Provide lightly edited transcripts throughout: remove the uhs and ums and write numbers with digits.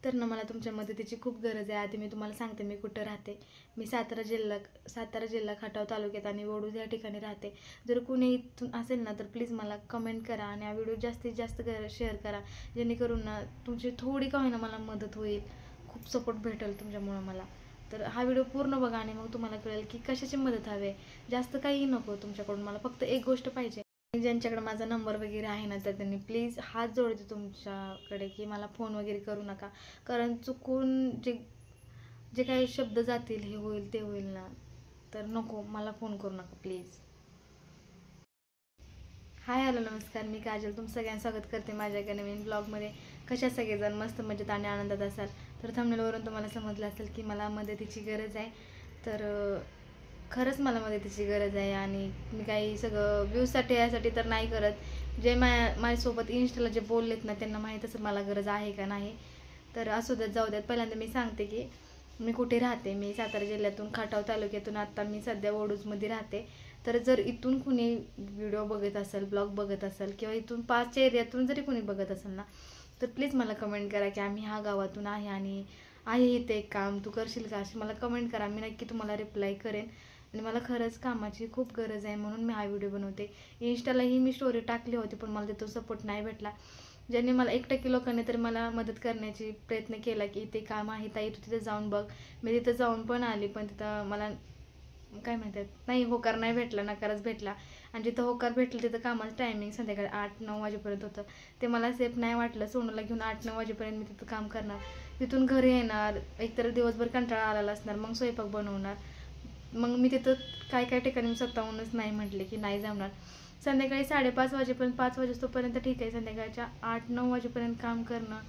तर ना मला तुमच्या मदतीची खूप गरज आहे. आधी मी तुम्हाला सांगते मी कुठं राहते. मी सातारा जिल्हा खटाव तालुक्यात आणि वडूज या ठिकाणी राहते. जर कुणी इथून असेल ना तर प्लीज मला कमेंट करा आणि हा व्हिडिओ जास्तीत जास्त शेअर करा, जेणेकरून ना तुमची थोडी का होईना मला मदत होईल. खूप सपोर्ट भेटेल तुमच्यामुळं मला. तर हा व्हिडिओ पूर्ण बघा आणि मग तुम्हाला कळेल की कशाची मदत हवी आहे. जास्त काही नको तुमच्याकडून, मला फक्त एक गोष्ट पाहिजे. ज्यांच्याकडे माझा नंबर वगैरे आहे ना तर त्यांनी प्लीज हात जोडते तुमच्याकडे की मला फोन वगैरे करू नका. कारण चुकून जे जे काही शब्द जातील हे होईल ते होईल ना, तर नको, मला फोन करू नका प्लीज. हाय हॅलो नमस्कार, मी काजल तुम सगळ्यांचं स्वागत करते माझ्या एका नवीन ब्लॉगमध्ये. कशा सगळेजण मस्त मजेत आणि आनंदात असाल. तर थंबनेलवरून तुम्हाला समजलं असेल की मला मदतीची गरज आहे. तर खरंच मला मदतीची गरज आहे आणि मी काही सगळं व्ह्यूजसाठी यासाठी तर नाही करत. जे माझ्यासोबत इन्स्टाला जे बोललेत ना त्यांना माहीत असेल मला गरज आहे का नाही. तर असू द्यात जाऊ द्यात. पहिल्यांदा मी सांगते की मी कुठे राहते. मी सातारा जिल्ह्यातून खटाव तालुक्यातून आत्ता मी सध्या वडूजमध्ये राहते. तर जर इथून कुणी व्हिडिओ बघत असेल, ब्लॉग बघत असेल किंवा इथून 5 एरियातून जरी कुणी बघत असेल ना तर प्लीज मला कमेंट करा की आम्ही ह्या गावातून आहे आणि आहे इथे एक काम तू करशील का, अशी मला कमेंट करा. मी नक्की तुम्हाला रिप्लाय करेन आणि मला खरंच कामाची खूप गरज आहे म्हणून मी हा व्हिडिओ बनवते. इन्स्टालाही मी स्टोरी टाकली होती पण मला तिथून सपोर्ट नाही भेटला. ज्यांनी मला 1% लोकांनी तरी मला मदत करण्याची प्रयत्न केला की इथे काम आहे ताई तू तिथे जाऊन बघ. मी तिथं जाऊन पण आली पण तिथं मला काय म्हणतात नाही, होकार नाही भेटला, नकारच भेटला. आणि जिथं होकार भेटलं तिथं कामाचं टायमिंग संध्याकाळी 8-9 वाजेपर्यंत होतं. ते मला सेफ नाही वाटलं. सोनूला घेऊन 8-9 वाजेपर्यंत मी तिथं काम करणार, तिथून घरी येणार, एकतर दिवसभर कंटाळा आलेला असणार, मग स्वयंपाक बनवणार. मग मी तिथं काय काय ठिकाणी मी स्वतःहूनच नाही म्हटले की नाही जमणार. संध्याकाळी 5:30 वाजेपर्यंत, 5 वाजेपर्यंत ठीक आहे, संध्याकाळच्या 8-9 वाजेपर्यंत काम करणं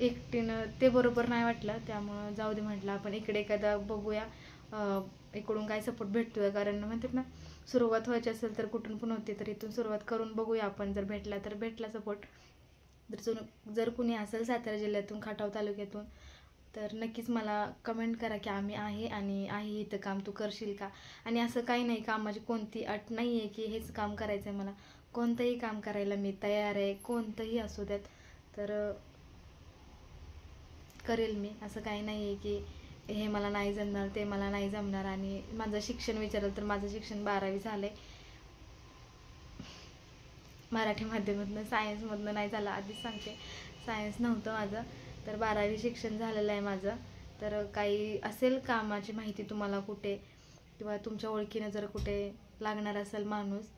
एकटीनं ते बरोबर नाही वाटलं. त्यामुळं जाऊ दे म्हटलं आपण इकडे एखादा बघूया इकडून काय सपोर्ट भेटतोय. कारण म्हणतात ना सुरुवात व्हायची असेल तर कुठून पण होते. तर इथून सुरुवात करून बघूया आपण, जर भेटला तर भेटला सपोर्ट. जर कुणी असेल सातारा जिल्ह्यातून खटाव तालुक्यातून तर नक्कीच मला कमेंट करा की आम्ही आहे आणि आहे इथं काम तू करशील का. आणि असं काही नाही, कामाची कोणती अट नाही आहे की हेच काम करायचं आहे. मला कोणतंही काम करायला मी तयार आहे, कोणतंही असू द्यात तर करेल मी. असं काही नाही आहे की हे मला नाही जमणार ते मला नाही जमणार. आणि माझं शिक्षण विचारलं तर माझं शिक्षण 12वी झालं आहे, मराठी माध्यमातून, सायन्समधनं नाही झालं, आधीच सांगते सायन्स नव्हतं माझं. तर 12वी शिक्षण झालेलं आहे माझं. तर काही असेल कामाची माहिती तुम्हाला कुठे किंवा तुमच्या ओळखीनं जर कुठे लागणार असेल माणूस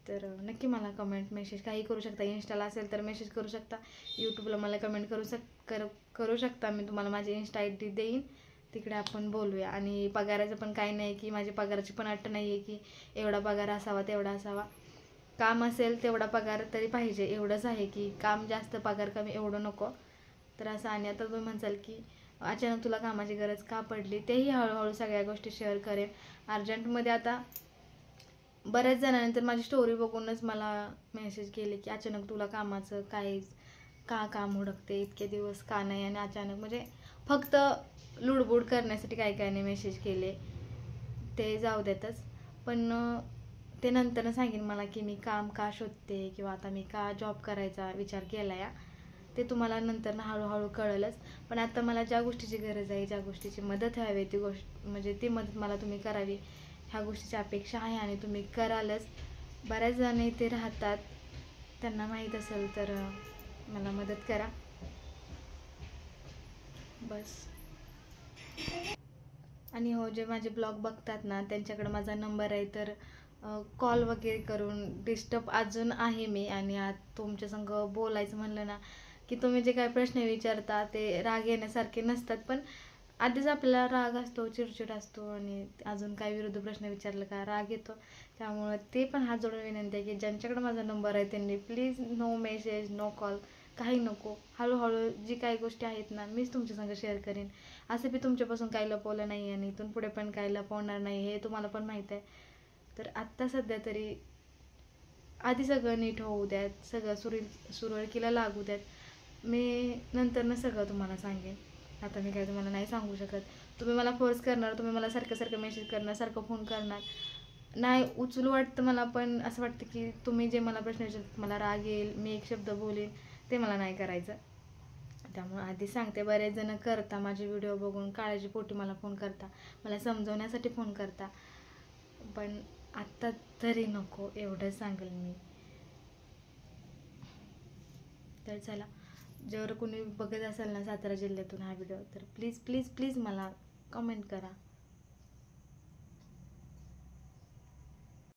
तर नक्की मला कमेंट मेसेज काही करू शकता. इन्स्टाला असेल तर मेसेज करू शकता, यूट्यूबला मला कमेंट करू शकता. मी तुम्हाला माझी इन्स्टा ID देईन, तिकडे आपण बोलूया. आणि पगाराचं पण काही नाही की माझी पगाराची पण अट नाही आहे की एवढा पगार असावा तेवढा असावा. काम असेल तेवढा पगार तरी पाहिजे, एवढंच आहे की काम जास्त पगार कमी एवढं नको. तर असं. आणि आता तुम्ही म्हणसाल की अचानक तुला कामाची गरज का पडली, तेही हळूहळू सगळ्या गोष्टी शेअर करेन अर्जंटमध्ये. आता बऱ्याच जणांनंतर माझी स्टोरी बघूनच मला मेसेज केले की अचानक तुला कामाचं काय, का काम हुडकते इतके दिवस का नाही. आणि अचानक म्हणजे फक्त लुडबुड करण्यासाठी काय काय नाही मेसेज केले, ते जाऊ देतच. पण ते नंतर सांगेन मला की मी काम का शोधते किंवा आता मी का जॉब करायचा विचार केला या, ते तुम्हाला नंतर हळूहळू कळेलच. पण आता मला ज्या गोष्टीची गरज आहे, ज्या गोष्टीची मदत हवी ती गोष्ट म्हणजे ती मदत मला तुम्ही करावी ह्या गोष्टीची अपेक्षा आहे आणि तुम्ही करालच. बऱ्याच जण इथे राहतात, त्यांना माहीत असेल तर मला मदत करा बस. आणि हो, जे माझे ब्लॉग बघतात ना त्यांच्याकडे माझा नंबर आहे, तर कॉल वगैरे करून डिस्टर्ब अजून आहे मी. आणि आज तुमच्यासंग बोलायचं म्हणलं ना की तुम्ही जे काही प्रश्न विचारता ते राग येण्यासारखे नसतात, पण आधीच आपल्याला राग असतो, चिडचिड असतो आणि अजून काही विरुद्ध प्रश्न विचारलं का राग येतो. त्यामुळं ते पण हात जोडून विनंती आहे की ज्यांच्याकडे माझा नंबर आहे त्यांनी please no message no call, काही नको. हळूहळू जी काही गोष्टी आहेत ना मीच तुमच्यासंग शेअर करेन. असं बी तुमच्यापासून काही लपवलं नाही आणि इथून पुढे पण काही लपवणार नाही, हे तुम्हाला पण माहीत आहे. तर आत्ता सध्या तरी आधी सगळं नीट होऊ द्यात, सगळं सुरळीकीला लागू द्यात. मी नंतरनं सगळं तुम्हाला सांगेन. आता मी काही तुम्हाला नाही सांगू शकत. तुम्ही मला फोर्स करणार, तुम्ही मला सारखं सारखं मेसेज करणार, सारखं फोन करणार, नाही उचलू वाटतं मला. पण असं वाटतं की तुम्ही जे मला प्रश्न विचारतात मला राग येईल, मी एक शब्द बोलेन, ते मला नाही करायचं. त्यामुळे आधी सांगते, बरेच जण करता माझे व्हिडिओ बघून काळजीपोटी मला फोन करता, मला समजवण्यासाठी फोन करता, पण आत्ता तरी नको एवढं सांगेल मी. तर चला, जर कोणी बघत असेल ना सातारा जिल्ह्यातून हा व्हिडिओ, तर प्लीज प्लीज प्लीज मला कमेंट करा.